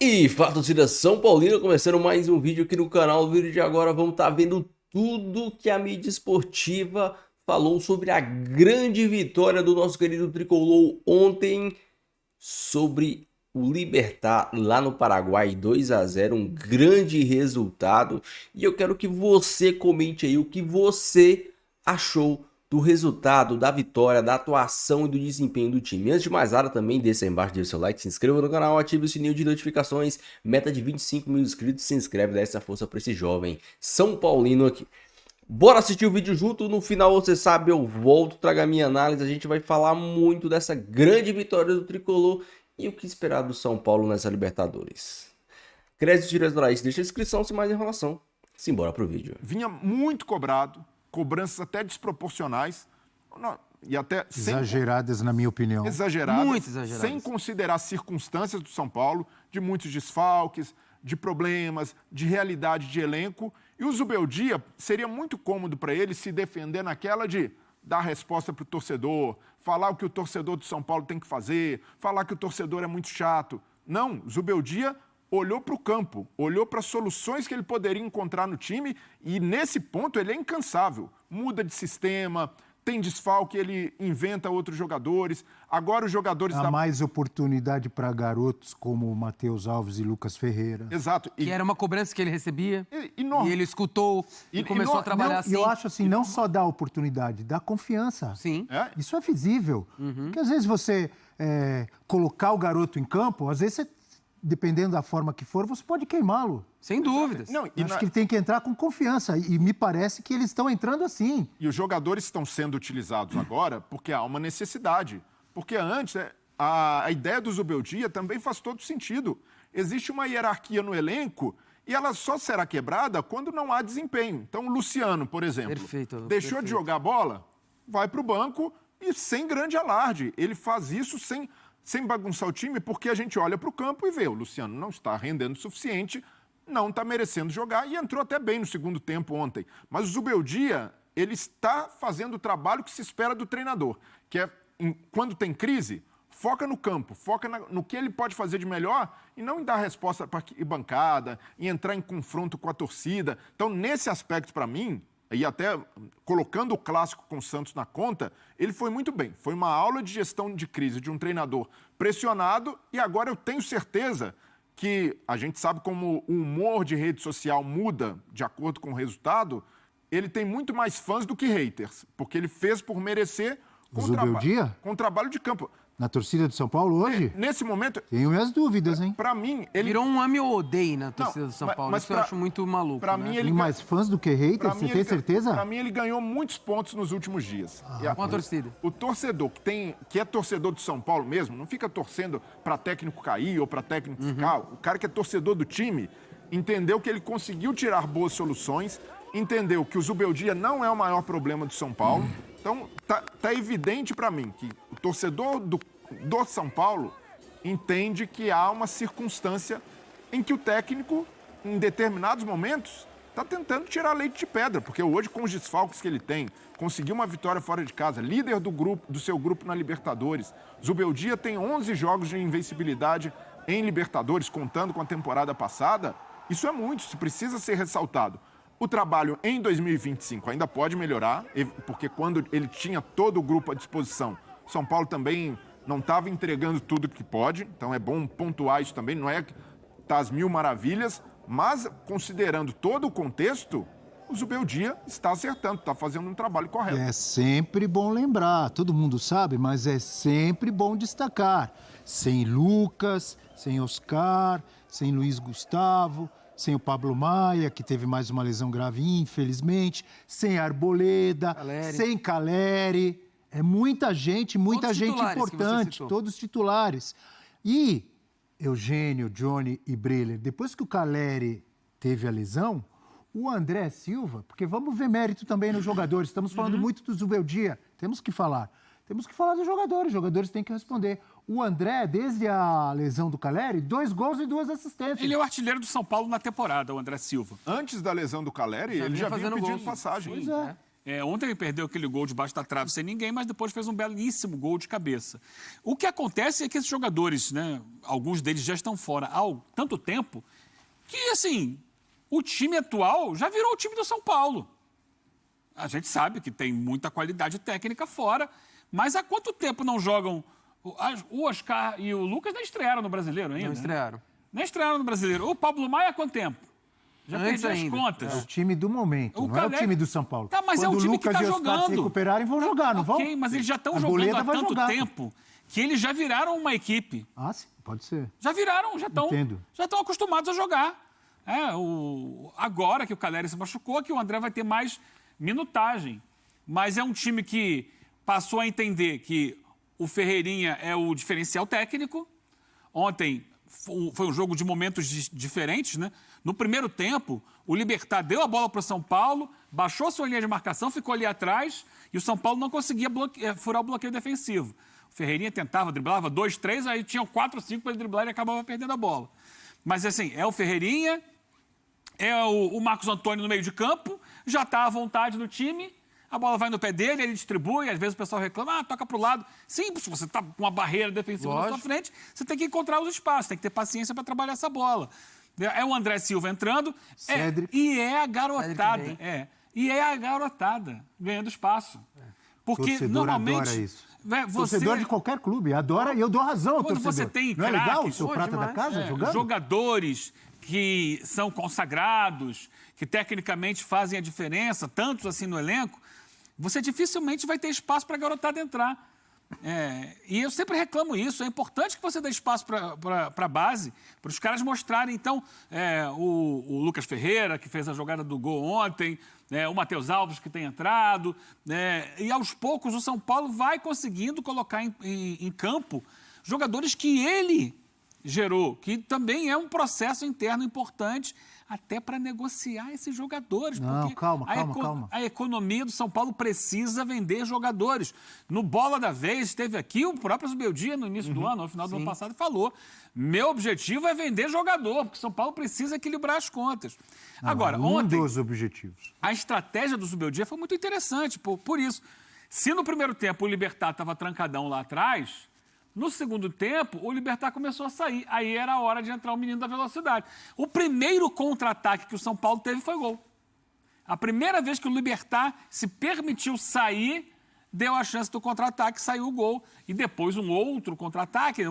E fala, torcida São Paulino, começando mais um vídeo aqui no canal. No vídeo de agora vamos estar vendo tudo que a mídia esportiva falou sobre a grande vitória do nosso querido Tricolor ontem sobre o Libertad lá no Paraguai, 2-0, um grande resultado. E eu quero que você comente aí o que você achou do resultado, da vitória, da atuação e do desempenho do time. Antes de mais nada, também desça aí embaixo, deixe seu like, se inscreva no canal, ative o sininho de notificações, meta de 25 mil inscritos, se inscreve, dá essa força para esse jovem São Paulino aqui. Bora assistir o vídeo junto, no final você sabe, eu volto, trago a minha análise, a gente vai falar muito dessa grande vitória do Tricolor e o que esperar do São Paulo nessa Libertadores. Créditos direitos rurais, deixa a inscrição sem mais enrolação. Simbora pro vídeo. Vinha muito cobrado, cobranças até desproporcionais e até exageradas, na minha opinião. Exageradas, muito exageradas. sem considerar as circunstâncias do São Paulo, de muitos desfalques, de problemas, de realidade de elenco. E o Zubeldia, seria muito cômodo para ele se defender naquela de dar resposta para o torcedor, falar o que o torcedor do São Paulo tem que fazer, falar que o torcedor é muito chato. Não, Zubeldia olhou para o campo, olhou para as soluções que ele poderia encontrar no time e, nesse ponto, ele é incansável. Muda de sistema, tem desfalque, ele inventa outros jogadores. Agora os jogadores... Há mais oportunidade para garotos como Matheus Alves e Lucas Ferreira. Exato. Que era uma cobrança que ele recebia e não... ele escutou e começou a trabalhar assim. E eu acho assim, não só dá oportunidade, dá confiança. Sim. É? Isso é visível. Porque às vezes você colocar o garoto em campo, às vezes você, dependendo da forma que for, você pode queimá-lo. Sem dúvidas. Não, Acho que ele tem que entrar com confiança. E me parece que eles estão entrando assim. E os jogadores estão sendo utilizados agora porque há uma necessidade. Porque antes, a ideia do Zubeldia também faz todo sentido. Existe uma hierarquia no elenco e ela só será quebrada quando não há desempenho. Então, o Luciano, por exemplo, deixou de jogar bola, vai para o banco e sem grande alarde. Ele faz isso sem bagunçar o time, porque a gente olha para o campo e vê, o Luciano não está rendendo o suficiente, não está merecendo jogar e entrou até bem no segundo tempo ontem. Mas o Zubeldia, ele está fazendo o trabalho que se espera do treinador, que é, quando tem crise, foca no campo, foca no que ele pode fazer de melhor e não em dar resposta para a bancada, em entrar em confronto com a torcida. Então, nesse aspecto, para mim, e até colocando o clássico com o Santos na conta, ele foi muito bem. Foi uma aula de gestão de crise de um treinador pressionado e agora eu tenho certeza que a gente sabe como o humor de rede social muda de acordo com o resultado, ele tem muito mais fãs do que haters, porque ele fez por merecer com o trabalho de campo. Na torcida do São Paulo hoje? Nesse momento... Tenho minhas dúvidas, hein? Para mim, ele... Virou um ame ou odeie na torcida do São Paulo. Mas isso eu acho muito maluco. Para né? mim, ele Tem mais fãs do que haters? Você tem certeza? Para mim, ele ganhou muitos pontos nos últimos dias. Com a torcida. O torcedor que é torcedor do São Paulo mesmo, não fica torcendo para técnico cair ou para técnico ficar. O cara que é torcedor do time entendeu que ele conseguiu tirar boas soluções, entendeu que o Zubeldia não é o maior problema do São Paulo. Então, tá evidente para mim que o torcedor do São Paulo entende que há uma circunstância em que o técnico, em determinados momentos, está tentando tirar leite de pedra, porque hoje, com os desfalques que ele tem, conseguiu uma vitória fora de casa, líder do seu grupo na Libertadores. Zubeldia tem 11 jogos de invencibilidade em Libertadores, contando com a temporada passada. Isso é muito, isso precisa ser ressaltado. O trabalho em 2025 ainda pode melhorar, porque quando ele tinha todo o grupo à disposição, São Paulo também não estava entregando tudo que pode, então é bom pontuar isso também, não é que tá às mil maravilhas, mas considerando todo o contexto, o Zubeldia está acertando, está fazendo um trabalho correto. É sempre bom lembrar, todo mundo sabe, mas é sempre bom destacar. Sem Lucas, sem Oscar, sem Luiz Gustavo, sem o Pablo Maia, que teve mais uma lesão grave, infelizmente, sem Arboleda, sem Caleri. É muita gente importante, todos titulares. E Eugênio, Johnny e Breler, depois que o Caleri teve a lesão, o André Silva, porque vamos ver mérito também nos jogadores, estamos falando muito do Zubeldia, temos que falar dos jogadores, os jogadores têm que responder. O André, desde a lesão do Caleri, 2 gols e 2 assistências. Ele é o artilheiro do São Paulo na temporada, o André Silva. Antes da lesão do Caleri, ele já vinha pedindo passagem. Pois é. Ontem ele perdeu aquele gol debaixo da trave sem ninguém, mas depois fez um belíssimo gol de cabeça. O que acontece é que esses jogadores, né, alguns deles já estão fora há tanto tempo, que, assim, o time atual já virou o time do São Paulo. A gente sabe que tem muita qualidade técnica fora, mas há quanto tempo não jogam... O Oscar e o Lucas nem estrearam no Brasileiro ainda. Não estrearam. Nem estrearam no Brasileiro. O Pablo Maia há quanto tempo? Já Antes perdi as ainda. contas. É o time do momento, O não é o Caleri- time do São Paulo. Tá, mas Quando é o time Lucas que tá e Oscar jogando. se recuperarem, vão jogar, não vão? Ok, mas eles já estão jogando Arboleda há vai tanto jogar. tempo que eles já viraram uma equipe. Ah, sim, pode ser. Já viraram, já Entendo. estão acostumados a jogar. Agora que o Caleri se machucou, que o André vai ter mais minutagem. Mas é um time que passou a entender que o Ferreirinha é o diferencial técnico. Ontem foi um jogo de momentos diferentes, né? No primeiro tempo, o Libertad deu a bola para o São Paulo, baixou sua linha de marcação, ficou ali atrás e o São Paulo não conseguia furar o bloqueio defensivo. O Ferreirinha tentava, driblava 2, 3, aí tinham 4, 5 para ele driblar e ele acabava perdendo a bola. Mas assim, é o Ferreirinha, é o Marcos Antônio no meio de campo, já está à vontade no time, a bola vai no pé dele, ele distribui, às vezes o pessoal reclama, toca para o lado. Sim, se você está com uma barreira defensiva na sua frente, você tem que encontrar os espaços, tem que ter paciência para trabalhar essa bola. É o André Silva entrando, e é a garotada, e é a garotada ganhando espaço. Porque Torcedor normalmente... adora isso. Você... Torcedor de qualquer clube adora e eu dou razão ao Quando torcedor. você tem não é legal o craques, seu prata da casa jogando? jogadores que são consagrados, que tecnicamente fazem a diferença, tantos assim no elenco, você dificilmente vai ter espaço para a garotada entrar. E eu sempre reclamo isso. É importante que você dê espaço para a base, para os caras mostrarem. Então, o Lucas Ferreira, que fez a jogada do gol ontem, o Matheus Alves, que tem entrado, e aos poucos o São Paulo vai conseguindo colocar em campo jogadores que ele gerou, que também é um processo interno importante até para negociar esses jogadores. Não, porque calma. A economia do São Paulo precisa vender jogadores. No Bola da Vez, esteve aqui o próprio Zubeldia no início do ano, no final do ano passado, falou: meu objetivo é vender jogador, porque o São Paulo precisa equilibrar as contas. Agora, ontem, dos objetivos. a estratégia do Zubeldia foi muito interessante, por isso. Se no primeiro tempo o Libertad estava trancadão lá atrás, no segundo tempo, o Libertad começou a sair. Aí era a hora de entrar o menino da velocidade. O primeiro contra-ataque que o São Paulo teve foi gol. A primeira vez que o Libertad se permitiu sair, deu a chance do contra-ataque, saiu o gol. E depois um outro contra-ataque,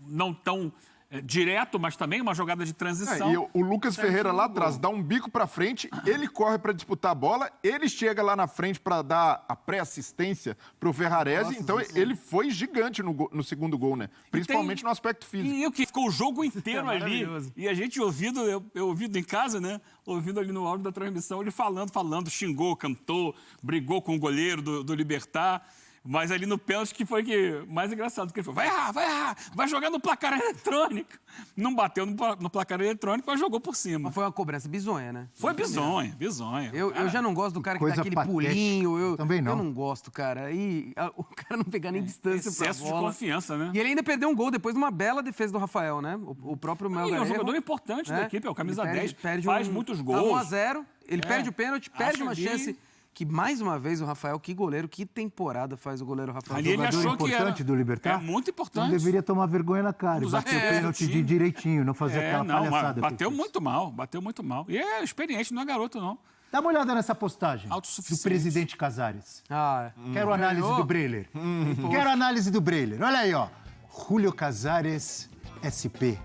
não tão direto, mas também uma jogada de transição. E o Lucas Ferreira lá atrás dá um bico pra frente, ele corre pra disputar a bola, ele chega lá na frente pra dar a pré-assistência pro Ferrarese, então ele foi gigante no segundo gol, né? Principalmente no aspecto físico. E o que ficou o jogo inteiro ali, Maravilhoso. e a gente ouvindo, eu ouvindo em casa, né? Ouvindo ali no áudio da transmissão, ele falando, xingou, cantou, brigou com o goleiro do Libertad. Mas ali no pênalti que foi que mais engraçado, que ele falou: vai errar, vai jogar no placar eletrônico. Não bateu no placar eletrônico, mas jogou por cima. Mas foi uma cobrança bizonha, né? Foi bizonha. Eu já não gosto do cara que dá Coisa aquele patética. pulinho. Também não. Eu não gosto, cara. E o cara não pegar nem distância pra Excesso de bola. confiança, né? E ele ainda perdeu um gol depois de uma bela defesa do Rafael, né? O próprio Mel Ele é um Galego, jogador importante da equipe, é o camisa ele 10, faz muitos gols. Tá 1-0, ele perde o pênalti, perde Acho uma ali- chance. Que mais uma vez o Rafael, que goleiro, que temporada faz o goleiro Rafael. Ali ele Jogador achou que importante era. do Libertad? É muito Então importante. deveria tomar vergonha na cara e Dos bater o artilheiros pênalti do time. direitinho, não fazer aquela Não, mas palhaçada. que bateu fez. muito mal. E é experiente, não é garoto, não. Dá uma olhada nessa postagem do Autossuficiente. presidente Casares. Quero análise Ganhou? do Breler. Quero análise do Breler. Olha aí, ó. Julio Casares SP.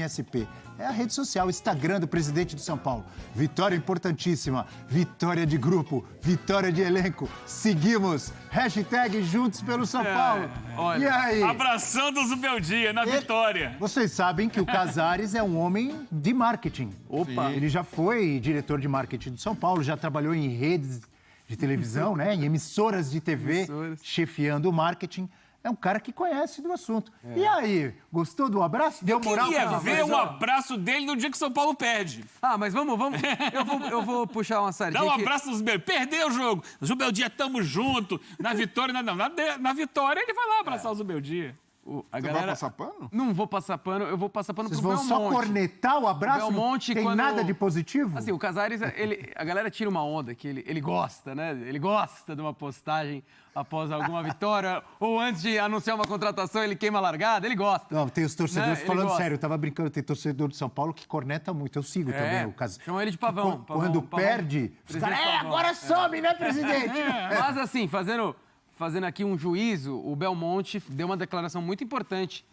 _SP. É a rede social, Instagram do presidente do São Paulo. Vitória importantíssima. Vitória de grupo. Vitória de elenco. Seguimos. Hashtag Juntos pelo São Paulo. Olha, E aí? abraçando o Zubeldia na vitória. Vocês sabem que o Casares é um homem de marketing. Opa! Ele já foi diretor de marketing do São Paulo, já trabalhou em redes de televisão, né? Em emissoras de TV, chefiando o marketing. É um cara que conhece do assunto. E aí, gostou do abraço? Deu moral Queria pra ver nós, o ó? abraço dele no dia que o São Paulo perde. Mas vamos. Eu vou puxar uma sardinha Dá um aqui. abraço no Zubeldia. Perdeu o jogo. Zubeldia, tamo junto. Na vitória, na vitória, ele vai lá abraçar o Zubeldia. Você vai passar pano? Não vou passar pano, eu vou passar pano Vocês pro vão Belmonte. só cornetar o abraço? Belmonte, Tem quando- nada de positivo? Assim, o Casares, a galera tira uma onda que ele gosta, né? Ele gosta de uma postagem após alguma vitória, ou antes de anunciar uma contratação, ele queima a largada, ele gosta. Não, tem os torcedores, Né? Ele falando gosta. sério, eu tava brincando, tem torcedor de São Paulo que corneta muito, eu sigo também o caso. Chama ele de pavão. Quando perde, os Presidente caras, Pavão. agora some, né, presidente? Mas assim, fazendo aqui um juízo, o Belmonte deu uma declaração muito importante.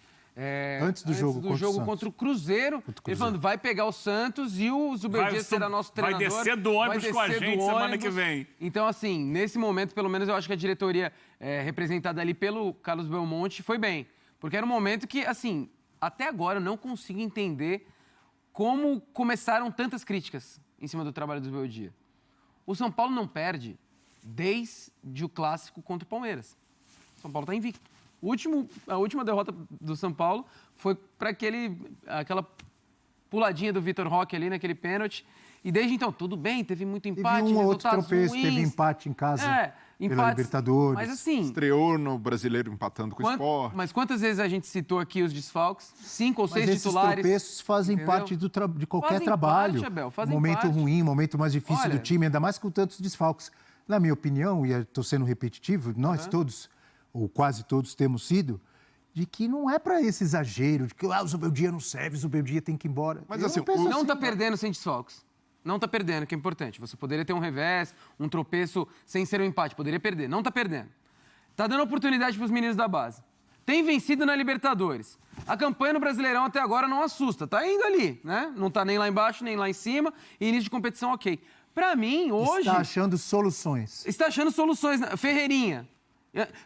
Antes do jogo contra o Santos. contra o Cruzeiro. Ele falando, vai pegar o Santos e o Zubeldia será nosso vai treinador. descer do ônibus vai com a descer gente do semana ônibus. que vem. Então, assim, nesse momento, pelo menos, eu acho que a diretoria representada ali pelo Carlos Belmonte foi bem. Porque era um momento que, assim, até agora eu não consigo entender como começaram tantas críticas em cima do trabalho do Zubeldia. O São Paulo não perde desde o clássico contra o Palmeiras. O São Paulo está invicto. A última derrota do São Paulo foi para aquela puladinha do Vitor Roque ali naquele pênalti. E desde então, tudo bem, teve muito empate, Teve um ou outro resultados tropeço, ruins. teve empate em casa pela empates, Libertadores. Mas assim, Estreou no Brasileiro empatando com o Sport. mas quantas vezes a gente citou aqui os desfalques? 5 ou 6 Mas esses titulares. tropeços fazem entendeu? parte de qualquer Fazem trabalho. parte, Abel, fazem Momento parte. ruim, momento mais difícil Olha- do time, ainda mais com tantos desfalques. Na minha opinião, e estou sendo repetitivo, nós todos, ou quase todos, temos sido, de que não é para esse exagero, de que o Zubeldia não serve, o Zubeldia tem que ir embora. Mas Eu assim, não penso Não assim. tá perdendo sem desfalques. Não tá perdendo, que é importante. Você poderia ter um revés, um tropeço sem ser um empate. Poderia perder. Não tá perdendo. Tá dando oportunidade pros meninos da base. Tem vencido na Libertadores. A campanha no Brasileirão até agora não assusta. Tá indo ali, né? Não tá nem lá embaixo, nem lá em cima. E início de competição, ok. Pra mim, hoje... Está achando soluções. Está achando soluções. Ferreirinha.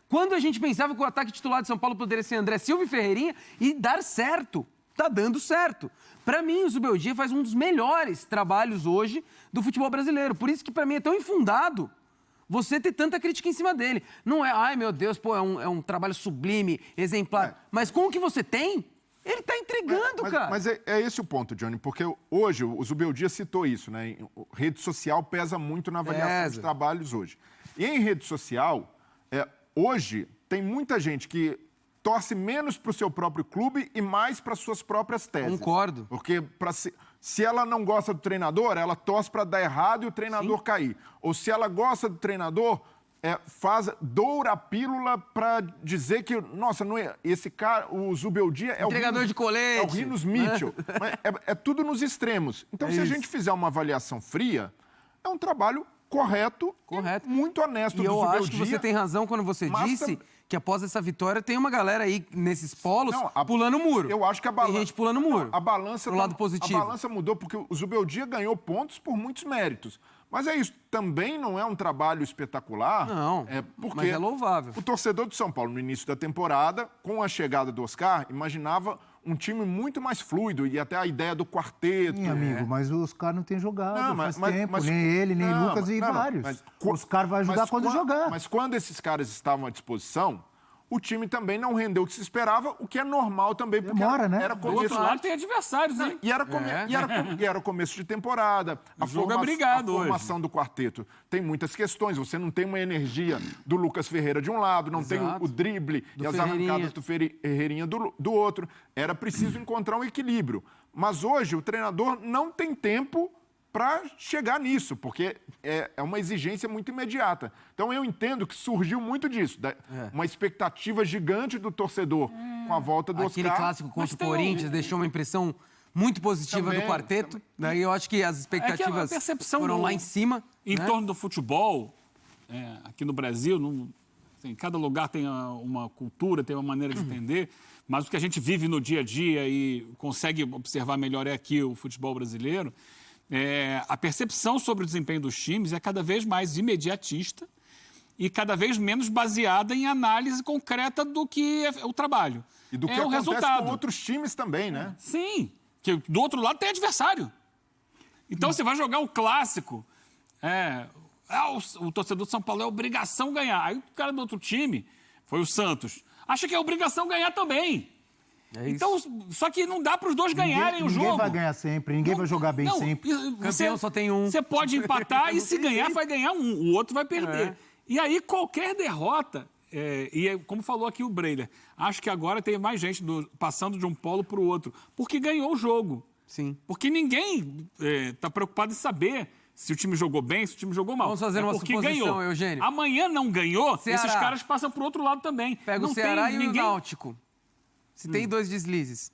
Quando a gente pensava que o ataque titular de São Paulo poderia ser André Silva e Ferreirinha e dar certo, tá dando certo. Para mim, o Zubeldia faz um dos melhores trabalhos hoje do futebol brasileiro. Por isso que para mim é tão infundado você ter tanta crítica em cima dele. Não é, ai meu Deus, pô, é um trabalho sublime, exemplar. Mas com o que você tem, ele tá entregando, cara. Mas é esse o ponto, Johnny, porque hoje o Zubeldia citou isso, né? Rede social pesa muito na avaliação de trabalhos hoje. E em rede social, hoje tem muita gente que torce menos para o seu próprio clube e mais para suas próprias teses. Concordo. Porque se ela não gosta do treinador, ela torce para dar errado e o treinador cair. Ou se ela gosta do treinador, doura a pílula para dizer que, nossa, não é, esse cara, o Zubeldia é entregador de colete. É o Rinos Mitchell. Mas é tudo nos extremos. Então, se a gente fizer uma avaliação fria, é um trabalho correto. E muito honesto E do eu Zubeldia. acho que você tem razão quando você disse que após essa vitória tem uma galera aí nesses polos pulando o muro. Eu acho que a balança... Tem gente pulando o muro. A balança... Pro lado positivo. A balança mudou porque o Zubeldia ganhou pontos por muitos méritos. Mas é isso, também não é um trabalho espetacular. Não, porque mas é louvável. O torcedor de São Paulo, no início da temporada, com a chegada do Oscar, imaginava um time muito mais fluido e até a ideia do quarteto. Sim, amigo, mas o Oscar não tem jogado faz tempo, mas- nem ele, nem não, Lucas e não, vários. mas O Oscar vai ajudar quando jogar. Mas quando esses caras estavam à disposição, o time também não rendeu o que se esperava, o que é normal também, porque Demora, né? era Do outro começo... lado tem adversários, hein? E era começo de temporada. O jogo é brigado a formação do quarteto tem muitas questões. Você não tem uma energia do Lucas Ferreira de um lado, não tem o drible e as arrancadas do Ferreirinha do outro. Era preciso encontrar um equilíbrio. Mas hoje o treinador não tem tempo para chegar nisso, porque é uma exigência muito imediata. Então eu entendo que surgiu muito disso, uma expectativa gigante do torcedor com a volta do Aquele Oscar. clássico contra o tem Corinthians deixou uma impressão muito positiva Também, do quarteto. Daí eu acho que as expectativas a percepção foram lá em cima. Em né? torno do futebol, aqui no Brasil, cada lugar tem uma cultura, tem uma maneira de entender, mas o que a gente vive no dia a dia e consegue observar melhor é aqui o futebol brasileiro. A percepção sobre o desempenho dos times é cada vez mais imediatista e cada vez menos baseada em análise concreta do que é o trabalho. E do que o acontece resultado. com outros times também, né? Sim, que do outro lado tem adversário. Então você vai jogar o clássico. O torcedor de São Paulo é obrigação ganhar. Aí o cara do outro time, foi o Santos, acha que é obrigação ganhar também. Então, só que não dá para os dois ganharem o jogo. Ninguém vai ganhar sempre, ninguém vai jogar bem sempre. Campeão só tem um. Você pode empatar e se ganhar, vai ganhar um. O outro vai perder. E aí, qualquer derrota como falou aqui o Breiler, acho que agora tem mais gente passando de um polo para o outro, porque ganhou o jogo. Sim. Porque ninguém está preocupado em saber se o time jogou bem, se o time jogou mal. Vamos fazer uma porque suposição, ganhou. Eugênio. Amanhã não ganhou, Ceará. esses caras passam para o outro lado também. Pega não o Ceará tem e ninguém... o Náutico. Se tem 2 deslizes.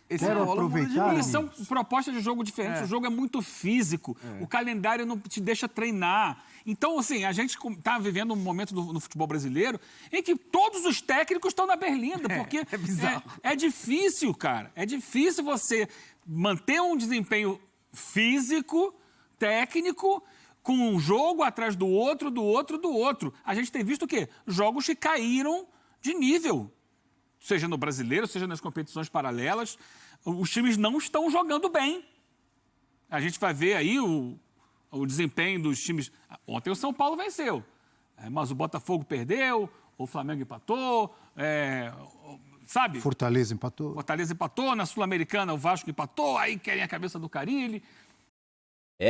Esse Quero polo muda de aproveitar, nível. E são propostas de jogo diferentes. O jogo é muito físico. O calendário não te deixa treinar. Então, assim, a gente está vivendo um momento no futebol brasileiro em que todos os técnicos estão na berlinda, porque é bizarro. é difícil, cara. É difícil você manter um desempenho físico, técnico, com um jogo atrás do outro, do outro, do outro. A gente tem visto o quê? Jogos que caíram de nível. Seja no brasileiro, seja nas competições paralelas, os times não estão jogando bem. A gente vai ver aí o desempenho dos times. Ontem o São Paulo venceu, mas o Botafogo perdeu, o Flamengo empatou, sabe? Fortaleza empatou. Fortaleza empatou, na Sul-Americana o Vasco empatou, aí querem a cabeça do Carille.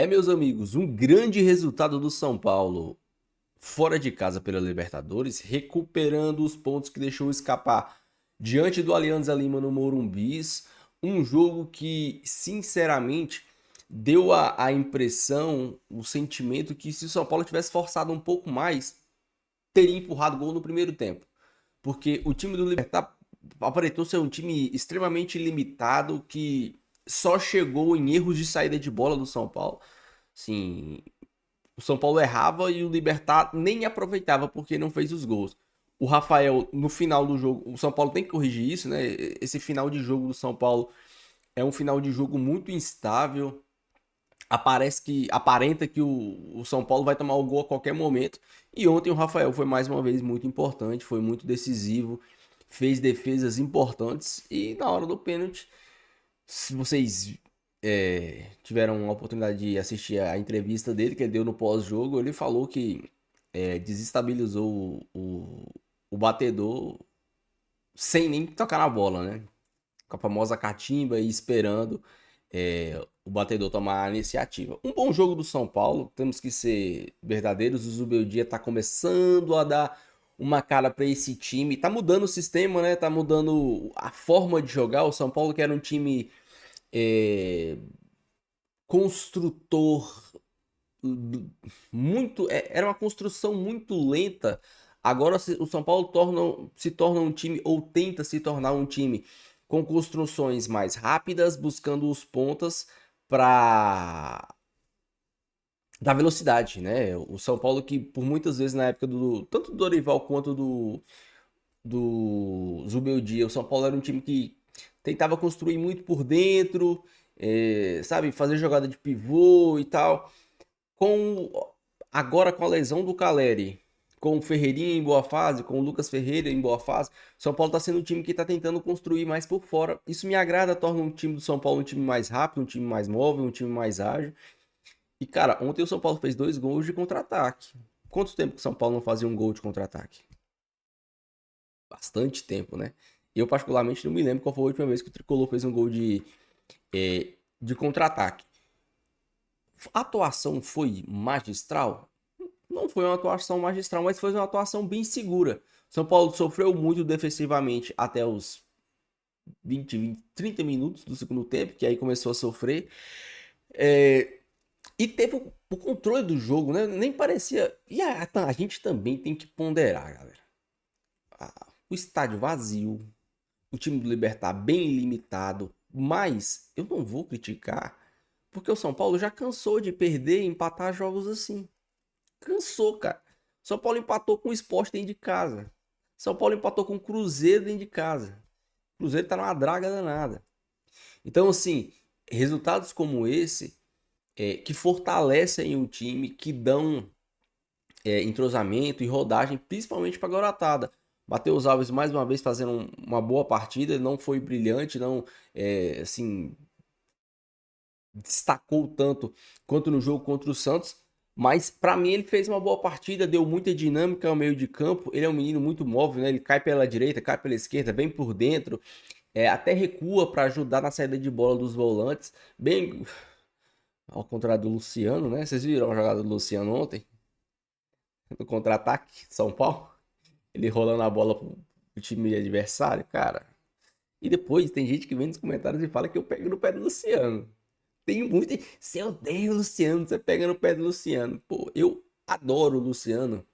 Meus amigos, um grande resultado do São Paulo fora de casa pela Libertadores, recuperando os pontos que deixou escapar diante do Alianza Lima no Morumbis, um jogo que, sinceramente, deu a impressão, o sentimento que se o São Paulo tivesse forçado um pouco mais, teria empurrado gol no primeiro tempo. Porque o time do Libertad aparentou ser um time extremamente limitado, que só chegou em erros de saída de bola do São Paulo. Assim, o São Paulo errava e o Libertad nem aproveitava porque não fez os gols. O Rafael, no final do jogo, o São Paulo tem que corrigir isso, né? Esse final de jogo do São Paulo é um final de jogo muito instável. Aparenta que o São Paulo vai tomar o gol a qualquer momento. E ontem o Rafael foi mais uma vez muito importante, foi muito decisivo, fez defesas importantes. E na hora do pênalti, se vocês tiveram a oportunidade de assistir a entrevista dele, que ele deu no pós-jogo, ele falou que desestabilizou o batedor sem nem tocar na bola, né? Com a famosa catimba e esperando o batedor tomar a iniciativa. Um bom jogo do São Paulo, temos que ser verdadeiros, o Zubeldia tá começando a dar uma cara para esse time, tá mudando o sistema, né? Tá mudando a forma de jogar. O São Paulo, que era um time construtor muito, era uma construção muito lenta. Agora o São Paulo se torna um time, ou tenta se tornar um time com construções mais rápidas, buscando os pontas para dar velocidade, né? O São Paulo, que por muitas vezes na época tanto do Dorival quanto do Zubeldia, o São Paulo era um time que tentava construir muito por dentro, sabe, fazer jogada de pivô e tal. Agora com a lesão do Caleri, com o Ferreirinha em boa fase, com o Lucas Ferreira em boa fase, o São Paulo está sendo um time que está tentando construir mais por fora. Isso me agrada, torna um time do São Paulo um time mais rápido, um time mais móvel, um time mais ágil. E, cara, ontem o São Paulo fez 2 gols de contra-ataque. Quanto tempo que o São Paulo não fazia um gol de contra-ataque? Bastante tempo, né? Eu, particularmente, não me lembro qual foi a última vez que o Tricolor fez um gol de contra-ataque. A atuação foi magistral? Não foi uma atuação magistral, mas foi uma atuação bem segura. São Paulo sofreu muito defensivamente até os 30 minutos do segundo tempo, que aí começou a sofrer. E teve o controle do jogo, né? Nem parecia... E a gente também tem que ponderar, galera. O estádio vazio, o time do Libertad bem limitado, mas eu não vou criticar, porque o São Paulo já cansou de perder e empatar jogos assim. Cansou, cara. São Paulo empatou com o Sport dentro de casa. São Paulo empatou com o Cruzeiro dentro de casa. O Cruzeiro tá numa draga danada. Então, assim, resultados como esse, que fortalecem o time, que dão entrosamento e rodagem, principalmente para a garotada. Matheus Alves, mais uma vez, fazendo uma boa partida. Ele não foi brilhante, não, assim, destacou tanto quanto no jogo contra o Santos. Mas, para mim, ele fez uma boa partida, deu muita dinâmica ao meio de campo. Ele é um menino muito móvel, né? Ele cai pela direita, cai pela esquerda, vem por dentro. Até recua para ajudar na saída de bola dos volantes. Bem ao contrário do Luciano, né? Vocês viram a jogada do Luciano ontem? No contra-ataque, São Paulo. Ele rolando a bola pro time adversário, cara. E depois tem gente que vem nos comentários e fala que eu pego no pé do Luciano. Tem muito. Você odeia o Luciano, você pega no pé do Luciano. Pô, eu adoro o Luciano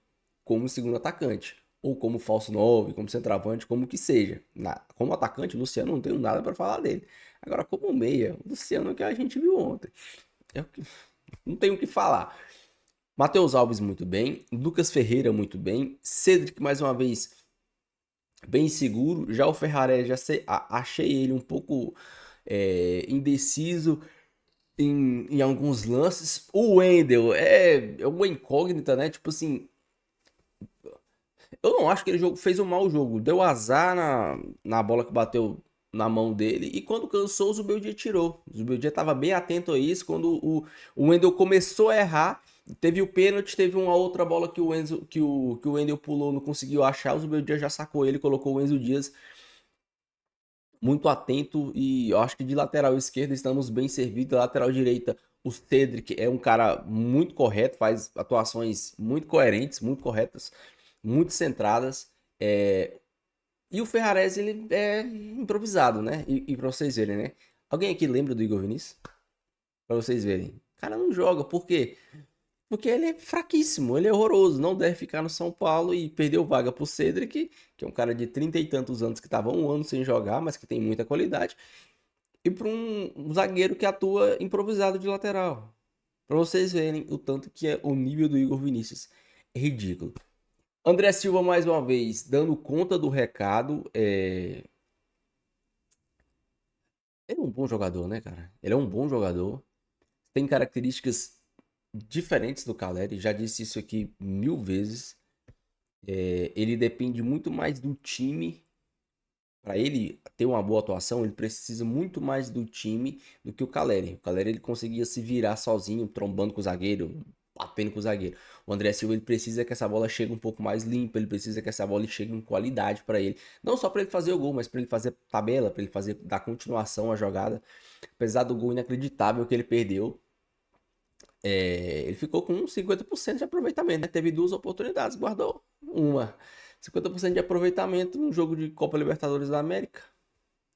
como segundo atacante. Ou como falso 9, como centroavante, como que seja. Como atacante, o Luciano não tenho nada pra falar dele. Agora, como meia, o Luciano que a gente viu ontem. Eu não tenho o que falar. Matheus Alves muito bem. Lucas Ferreira muito bem. Cedric, mais uma vez, bem seguro. Já o Ferrarese, achei ele um pouco indeciso em alguns lances. O Wendel é uma incógnita, né? Tipo assim, eu não acho que ele fez um mau jogo. Deu azar na bola que bateu na mão dele. E quando cansou, o Zubeldia tirou. O Zubeldia estava bem atento a isso. Quando o Wendel começou a errar, teve o pênalti, teve uma outra bola que o Wendel pulou, não conseguiu achar. O Zubeldia já sacou ele, colocou o Enzo Dias muito atento. E eu acho que de lateral esquerda estamos bem servidos. Lateral direita, o Cedric é um cara muito correto, faz atuações muito coerentes, muito corretas, muito centradas. E o Ferrarese, ele é improvisado, né? E pra vocês verem, né? Alguém aqui lembra do Igor Vinícius? Pra vocês verem. O cara não joga, por quê? Porque ele é fraquíssimo, ele é horroroso, não deve ficar no São Paulo e perdeu vaga pro Cedric, que é um cara de 30 e tantos anos que tava um ano sem jogar, mas que tem muita qualidade, e para um zagueiro que atua improvisado de lateral. Pra vocês verem o tanto que é o nível do Igor Vinícius. É ridículo. André Silva, mais uma vez, dando conta do recado. Ele é um bom jogador, né, cara? Ele é um bom jogador. Tem características diferentes do Caleri. Já disse isso aqui 1000 vezes. Ele depende muito mais do time. Para ele ter uma boa atuação, ele precisa muito mais do time do que o Caleri. O Caleri, ele conseguia se virar sozinho, trombando com o zagueiro, batendo com o zagueiro. O André Silva, ele precisa que essa bola chegue um pouco mais limpa, ele precisa que essa bola chegue em qualidade para ele. Não só para ele fazer o gol, mas para ele fazer tabela, para ele fazer dar continuação à jogada. Apesar do gol inacreditável que ele perdeu, ele ficou com 50% de aproveitamento, né? Teve 2 oportunidades, guardou uma. 50% de aproveitamento num jogo de Copa Libertadores da América.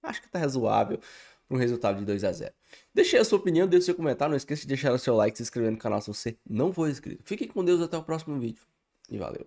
Acho que tá razoável para um resultado de 2-0. Deixe a sua opinião, deixe seu comentário. Não esqueça de deixar o seu like, se inscrever no canal se você não for inscrito. Fique com Deus, até o próximo vídeo. E valeu.